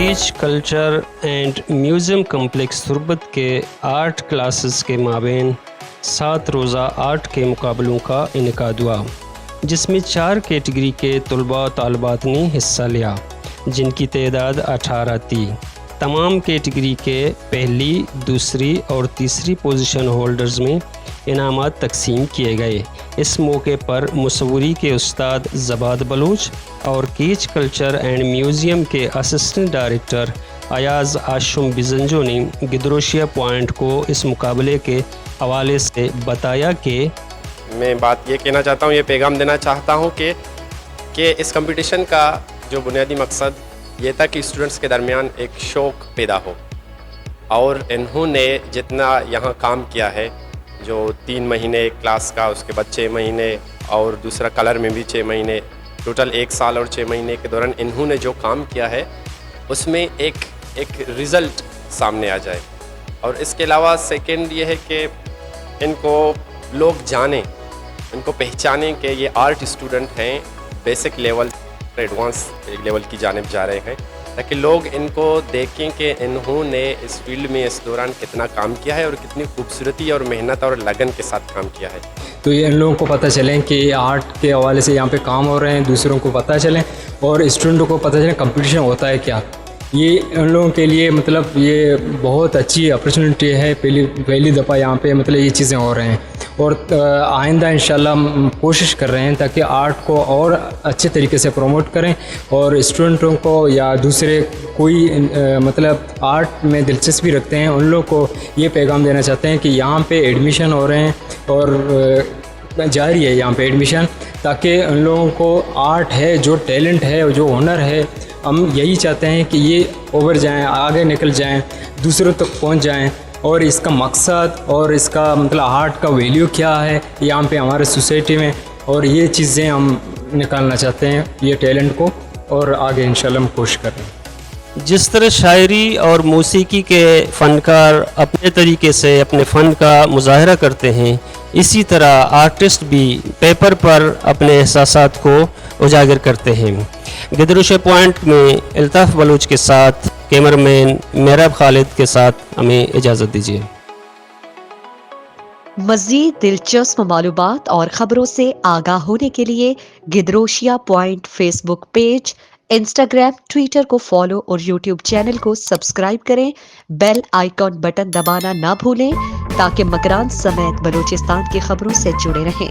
कीच culture and museum complex Turbat के art classes के माबेन 7 रोज़ा आर्ट के मुकाबलों का इनेकाद हुआ, जिसमें 4 कैटेगरी के तलबा तालबात ने हिस्सा लिया, जिनकी तादाद 18 थी। तमाम कैटेगरी के पहली, दूसरी और तीसरी पोजीशन होल्डर्स में इनामात तकसीम किए गए। इस मौके पर मुसव्वरी के उस्ताद ज़बाद बलूच और कीच कल्चर एंड म्यूज़ियम के असिस्टेंट डायरेक्टर अयाज़ आशुम बिजंजो ने गिदरोशिया पॉइंट को इस मुकाबले के हवाले से बताया कि मैं बात ये कहना चाहता हूँ, ये पैगाम देना चाहता हूँ कि इस कंपटीशन का जो बुनियादी मकसद ये था कि स्टूडेंट्स के दरमियान एक शौक़ पैदा हो, और इन्होंने जितना यहाँ काम किया है, जो 3 महीने क्लास का, उसके बाद 6 महीने और दूसरा कलर में भी 6 महीने, टोटल 1 साल और 6 महीने के दौरान इन्होंने जो काम किया है उसमें एक रिज़ल्ट सामने आ जाए। और इसके अलावा सेकंड ये है कि इनको लोग जानें, इनको पहचानें कि ये आर्ट स्टूडेंट हैं, बेसिक लेवल एडवांस लेवल की जानिब जा रहे हैं, ताकि लोग इनको देखें कि इन्होंने इस फील्ड में इस दौरान कितना काम किया है और कितनी खूबसूरती और मेहनत और लगन के साथ काम किया है। तो ये इन लोगों को पता चले कि आर्ट के हवाले से यहाँ पे काम हो रहे हैं, दूसरों को पता चलें और स्टूडेंटों को पता चले कंपटीशन होता है क्या। ये उन लोगों के लिए मतलब ये बहुत अच्छी अपॉर्चुनिटी है, पहली दफ़ा यहाँ पे मतलब ये चीज़ें हो रहे हैं। और आइंदा इंशाल्लाह हम कोशिश कर रहे हैं ताकि आर्ट को और अच्छे तरीके से प्रमोट करें और स्टूडेंटों को या दूसरे कोई मतलब आर्ट में दिलचस्पी रखते हैं उन लोगों को ये पैगाम देना चाहते हैं कि यहाँ पे एडमिशन हो रहे हैं और जारी है यहाँ पे एडमिशन, ताकि उन लोगों को आर्ट है, जो टैलेंट है, जो हुनर है, हम यही चाहते हैं कि ये ओवर जाएं, आगे निकल जाएं, दूसरों तक पहुँच जाएं। और इसका मकसद और इसका मतलब आर्ट का वैल्यू क्या है यहाँ पे हमारे सोसाइटी में, और ये चीज़ें हम निकालना चाहते हैं ये टैलेंट को, और आगे इंशाल्लाह हम कोशिश कर रहे हैं। जिस तरह शायरी और मौसीकी के फ़नकार अपने तरीके से अपने फ़न का मुज़ाहरा करते हैं, इसी तरह आर्टिस्ट भी पेपर पर अपने एहसासात को उजागर करते हैं। गिदरोशिया पॉइंट में अल्ताफ़ बलूच के साथ कैमरामैन मेहराब खालिद के साथ हमें इजाज़त दीजिए। मज़ीद दिलचस्प मालूमात और ख़बरों से आगाह होने के लिए Gedrosia point Facebook page, Instagram, Twitter को फॉलो और यूट्यूब चैनल को सब्सक्राइब करें। बेल आइकॉन बटन दबाना ना भूलें ताकि मकरान समेत बलूचिस्तान की खबरों से जुड़े रहें।